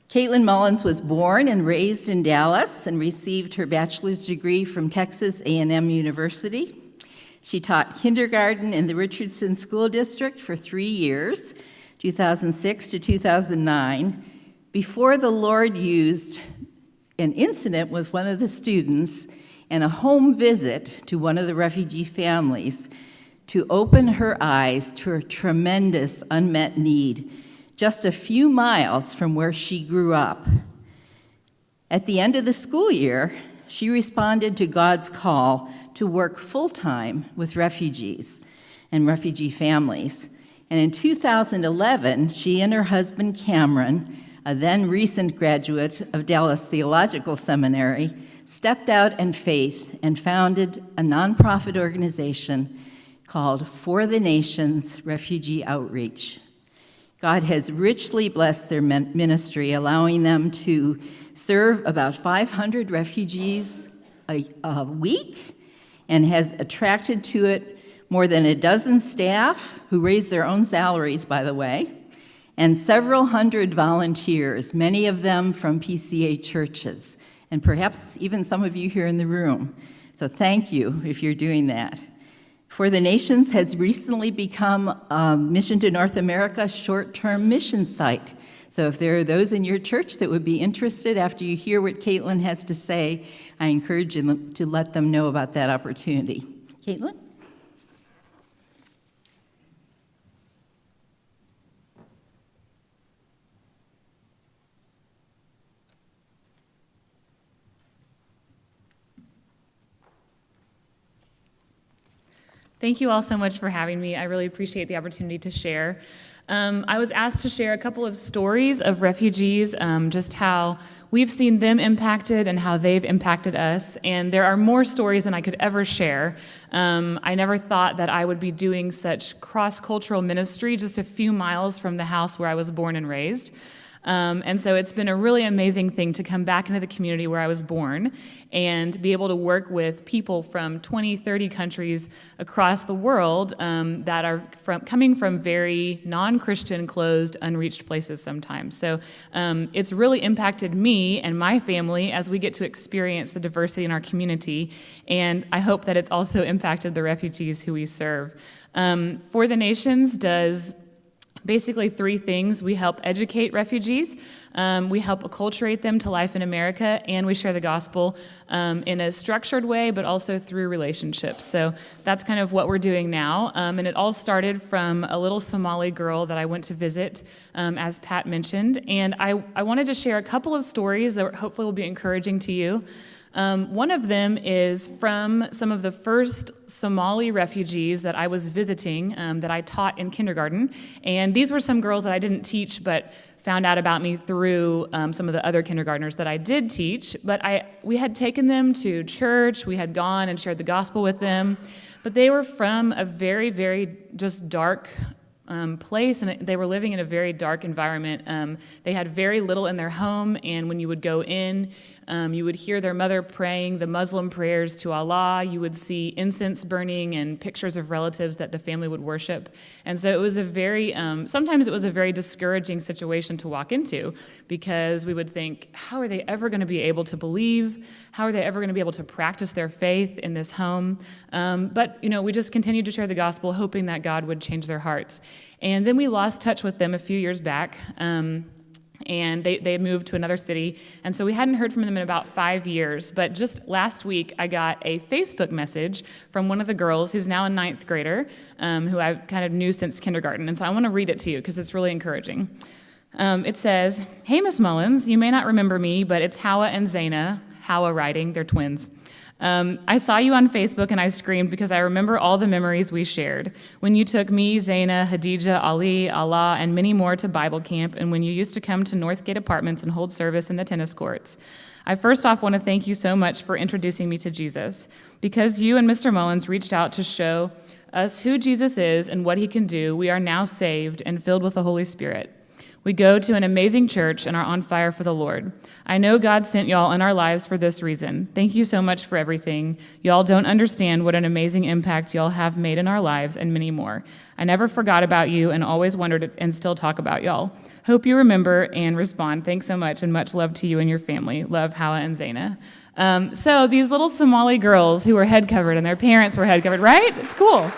Kaitlyn Mullens was born and raised in Dallas and received her bachelor's degree from Texas A&M University. She taught kindergarten in the Richardson School District for 3 years, 2006 to 2009, before the Lord used an incident with one of the students and a home visit to one of the refugee families to open her eyes to a tremendous unmet need just a few miles from where she grew up. At the end of the school year, she responded to God's call to work full-time with refugees and refugee families. And in 2011, she and her husband, Cameron, a then recent graduate of Dallas Theological Seminary, stepped out in faith and founded a nonprofit organization called For the Nations Refugee Outreach. God has richly blessed their ministry, allowing them to serve about 500 refugees a week, and has attracted to it more than a dozen staff who raise their own salaries, by the way, and several hundred volunteers, many of them from PCA churches, and perhaps even some of you here in the room. So thank you if you're doing that. For the Nations has recently become a Mission to North America short-term mission site. So if there are those in your church that would be interested after you hear what Kaitlyn has to say, I encourage you to let them know about that opportunity. Kaitlyn? Thank you all so much for having me. I really appreciate the opportunity to share. I was asked to share a couple of stories of refugees, just how we've seen them impacted and how they've impacted us. And there are more stories than I could ever share. I never thought that I would be doing such cross-cultural ministry just a few miles from the house where I was born and raised. And so it's been a really amazing thing to come back into the community where I was born and be able to work with people from 20, 30 countries across the world that are coming from very non-Christian, closed, unreached places sometimes. So it's really impacted me and my family as we get to experience the diversity in our community. And I hope that it's also impacted the refugees who we serve. For the Nations does basically 3 things. We help educate refugees, we help acculturate them to life in America, and we share the gospel in a structured way, but also through relationships. So that's kind of what we're doing now. And it all started from a little Somali girl that I went to visit, as Pat mentioned. And I wanted to share a couple of stories that hopefully will be encouraging to you. One of them is from some of the first Somali refugees that I was visiting, that I taught in kindergarten. And these were some girls that I didn't teach, but found out about me through some of the other kindergartners that I did teach. But we had taken them to church, we had gone and shared the gospel with them. But they were from a very, very just dark place, and they were living in a very dark environment. They had very little in their home, and when you would go in, you would hear their mother praying the Muslim prayers to Allah. You would see incense burning and pictures of relatives that the family would worship. And so it was a very, sometimes it was a very discouraging situation to walk into, because we would think, how are they ever going to be able to believe? How are they ever going to be able to practice their faith in this home? But, we just continued to share the gospel, hoping that God would change their hearts. And then we lost touch with them a few years back. And they had moved to another city. And so we hadn't heard from them in about 5 years. But just last week, I got a Facebook message from one of the girls who's now a 9th grader, who I kind of knew since kindergarten. And so I want to read it to you because it's really encouraging. It says, "Hey, Miss Mullens, you may not remember me, but it's Hawa and Zaina. Hawa writing, they're twins. I saw you on Facebook and I screamed because I remember all the memories we shared. When you took me, Zaina, Hadija, Ali, Allah, and many more to Bible camp, and when you used to come to Northgate Apartments and hold service in the tennis courts. I first off want to thank you so much for introducing me to Jesus. Because you and Mr. Mullens reached out to show us who Jesus is and what he can do, we are now saved and filled with the Holy Spirit. We go to an amazing church and are on fire for the Lord. I know God sent y'all in our lives for this reason. Thank you so much for everything. Y'all don't understand what an amazing impact y'all have made in our lives and many more. I never forgot about you and always wondered and still talk about y'all. Hope you remember and respond. Thanks so much and much love to you and your family. Love, Hawa and Zaina. So these little Somali girls who were head covered and their parents were head covered, right? It's cool.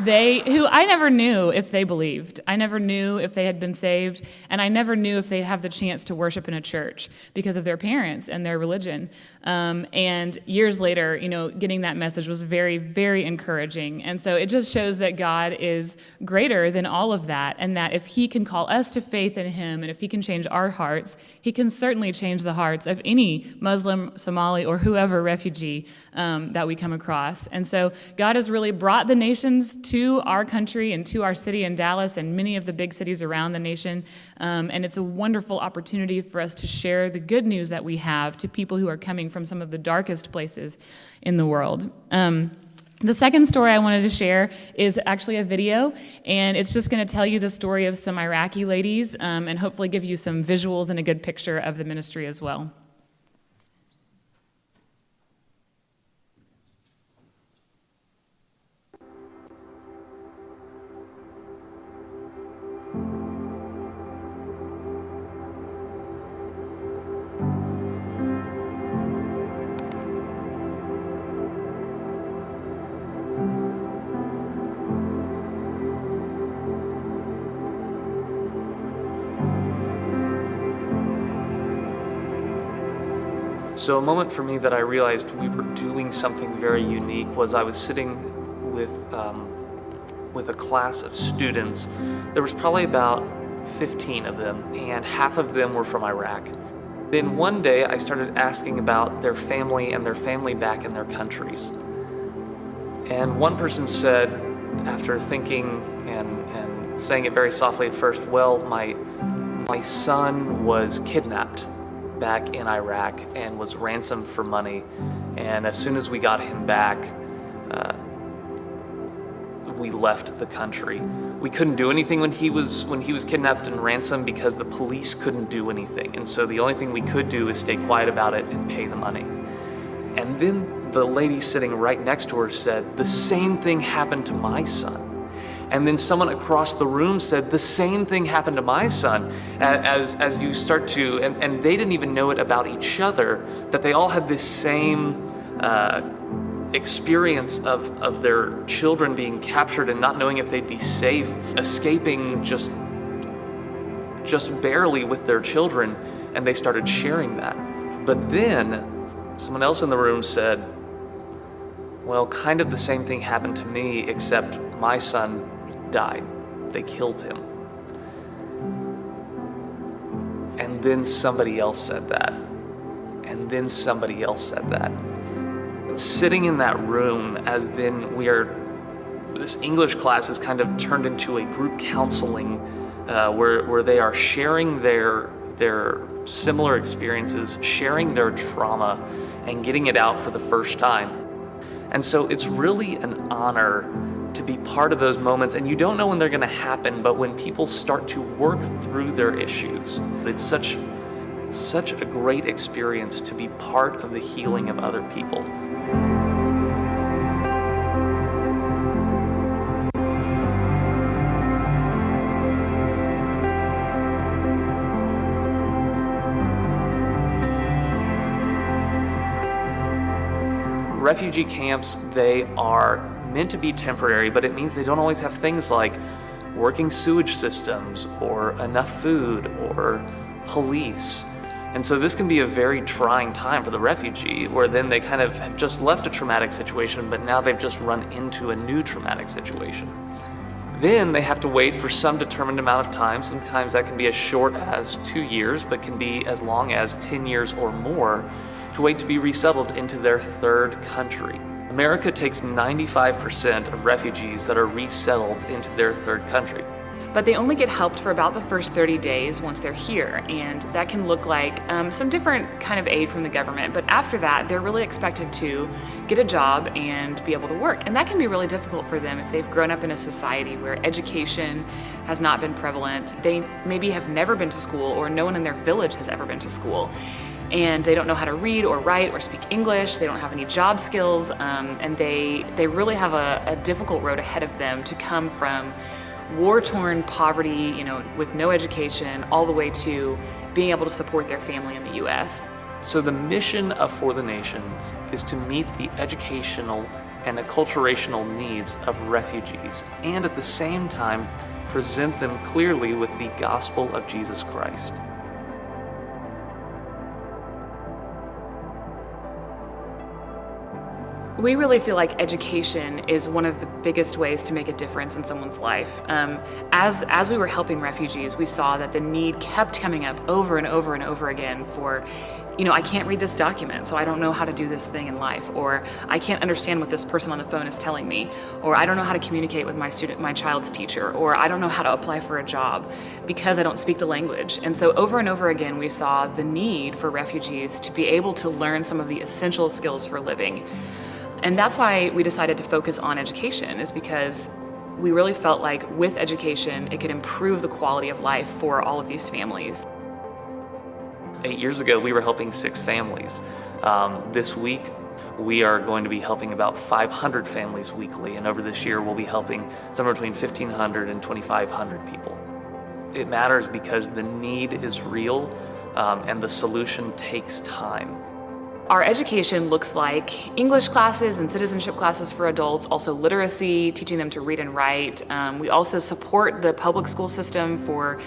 Who I never knew if they believed. I never knew if they had been saved, and I never knew if they'd have the chance to worship in a church because of their parents and their religion. And years later, getting that message was very, very encouraging. And so it just shows that God is greater than all of that, and that if he can call us to faith in him, and if he can change our hearts, he can certainly change the hearts of any Muslim, Somali, or whoever refugee that we come across. And so God has really brought the nations to our country and to our city in Dallas and many of the big cities around the nation. And it's a wonderful opportunity for us to share the good news that we have to people who are coming from some of the darkest places in the world. The second story I wanted to share is actually a video, and it's just going to tell you the story of some Iraqi ladies and hopefully give you some visuals and a good picture of the ministry as well. So a moment for me that I realized we were doing something very unique was I was sitting with a class of students. There was probably about 15 of them, and half of them were from Iraq. Then one day I started asking about their family and their family back in their countries. And one person said, after thinking and saying it very softly at first, well, my son was kidnapped back in Iraq and was ransomed for money, and as soon as we got him back, we left the country. We couldn't do anything when he was kidnapped and ransomed because the police couldn't do anything, and so the only thing we could do is stay quiet about it and pay the money. And then the lady sitting right next to her said, the same thing happened to my son. And then someone across the room said, the same thing happened to my son. As you start to, and they didn't even know it about each other, that they all had this same experience of their children being captured and not knowing if they'd be safe, escaping just barely with their children, and they started sharing that. But then someone else in the room said, well, kind of the same thing happened to me, except my son died. They killed him. And then somebody else said that. And then somebody else said that. Sitting in that room, as then this English class is kind of turned into a group counseling where they are sharing their similar experiences, sharing their trauma, and getting it out for the first time. And so it's really an honor to be part of those moments, and you don't know when they're going to happen, but when people start to work through their issues, it's such a great experience to be part of the healing of other people. Refugee camps, they are meant to be temporary, but it means they don't always have things like working sewage systems or enough food or police. And so this can be a very trying time for the refugee, where then they kind of have just left a traumatic situation, but now they've just run into a new traumatic situation. Then they have to wait for some determined amount of time. Sometimes that can be as short as 2 years, but can be as long as 10 years or more, to wait to be resettled into their third country. America takes 95% of refugees that are resettled into their third country. but they only get helped for about the first 30 days once they're here, and that can look like some different kind of aid from the government. But after that, they're really expected to get a job and be able to work, and that can be really difficult for them if they've grown up in a society where education has not been prevalent. They maybe have never been to school, or no one in their village has ever been to school, and they don't know how to read or write or speak English. They don't have any job skills, and they really have a difficult road ahead of them to come from war-torn poverty, with no education, all the way to being able to support their family in the U.S. So the mission of For the Nations is to meet the educational and acculturational needs of refugees, and at the same time present them clearly with the gospel of Jesus Christ. We really feel like education is one of the biggest ways to make a difference in someone's life. As we were helping refugees, we saw that the need kept coming up over and over and over again for, I can't read this document, so I don't know how to do this thing in life, or I can't understand what this person on the phone is telling me, or I don't know how to communicate with my child's teacher, or I don't know how to apply for a job because I don't speak the language. And so over and over again, we saw the need for refugees to be able to learn some of the essential skills for living. And that's why we decided to focus on education, is because we really felt like with education, it could improve the quality of life for all of these families. 8 years ago, we were helping 6 families. This week, we are going to be helping about 500 families weekly, and over this year, we'll be helping somewhere between 1,500 and 2,500 people. It matters because the need is real, and the solution takes time. Our education looks like English classes and citizenship classes for adults, also literacy, teaching them to read and write. We also support the public school system for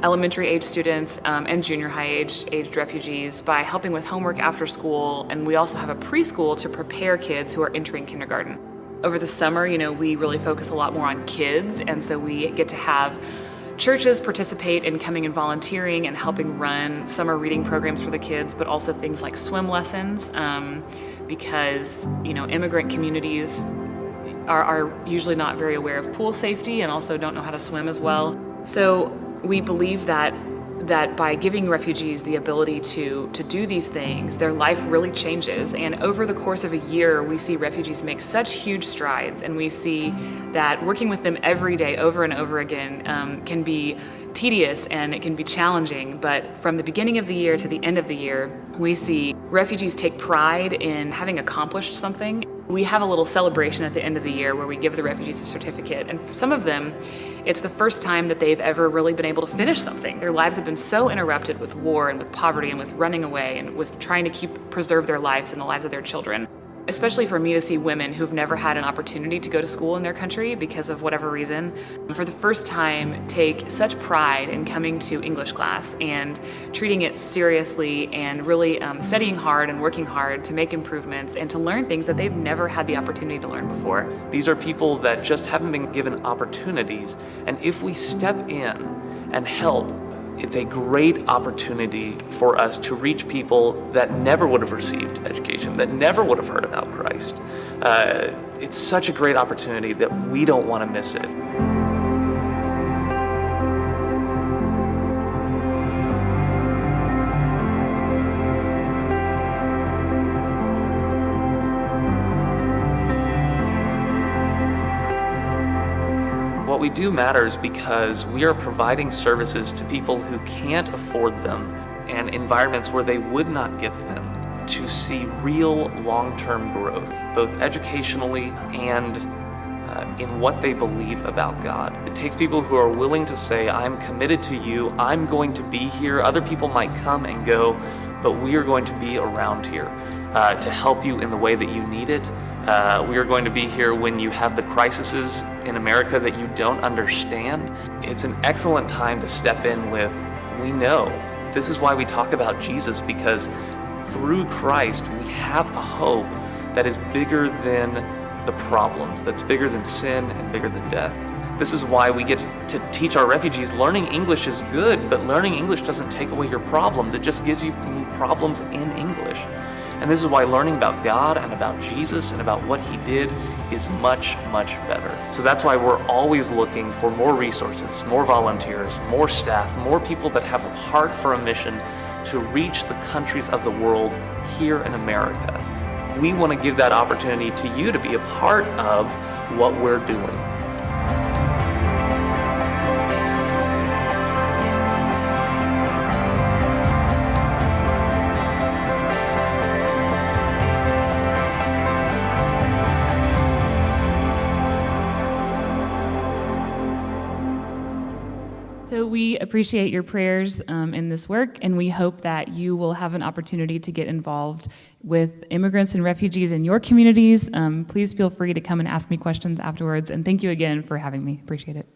elementary age students and junior high aged refugees by helping with homework after school, and we also have a preschool to prepare kids who are entering kindergarten. Over the summer, we really focus a lot more on kids, and so we get to have churches participate in coming and volunteering and helping run summer reading programs for the kids, but also things like swim lessons, because immigrant communities are usually not very aware of pool safety and also don't know how to swim as well. So we believe that by giving refugees the ability to do these things, their life really changes. And over the course of a year, we see refugees make such huge strides, and we see that working with them every day over and over again can be tedious and it can be challenging. But from the beginning of the year to the end of the year, we see refugees take pride in having accomplished something. We have a little celebration at the end of the year where we give the refugees a certificate, and for some of them, it's the first time that they've ever really been able to finish something. Their lives have been so interrupted with war and with poverty and with running away and with trying to preserve their lives and the lives of their children. Especially for me to see women who've never had an opportunity to go to school in their country because of whatever reason, for the first time take such pride in coming to English class and treating it seriously and really studying hard and working hard to make improvements and to learn things that they've never had the opportunity to learn before. These are people that just haven't been given opportunities, and if we step in and help, it's a great opportunity for us to reach people that never would have received education, that never would have heard about Christ. It's such a great opportunity that we don't want to miss it. What we do matters because we are providing services to people who can't afford them and environments where they would not get them, to see real long-term growth, both educationally and in what they believe about God. It takes people who are willing to say, I'm committed to you, I'm going to be here. Other people might come and go, but we are going to be around here to help you in the way that you need it. We are going to be here when you have the crises in America that you don't understand. It's an excellent time to step in with, we know. This is why we talk about Jesus, because through Christ we have a hope that is bigger than the problems, that's bigger than sin and bigger than death. This is why we get to teach our refugees learning English is good, but learning English doesn't take away your problems. It just gives you problems in English. And this is why learning about God and about Jesus and about what he did is much, much better. So that's why we're always looking for more resources, more volunteers, more staff, more people that have a heart for a mission to reach the countries of the world here in America. We want to give that opportunity to you to be a part of what we're doing. So we appreciate your prayers in this work, and we hope that you will have an opportunity to get involved with immigrants and refugees in your communities. Please feel free to come and ask me questions afterwards, and thank you again for having me. Appreciate it.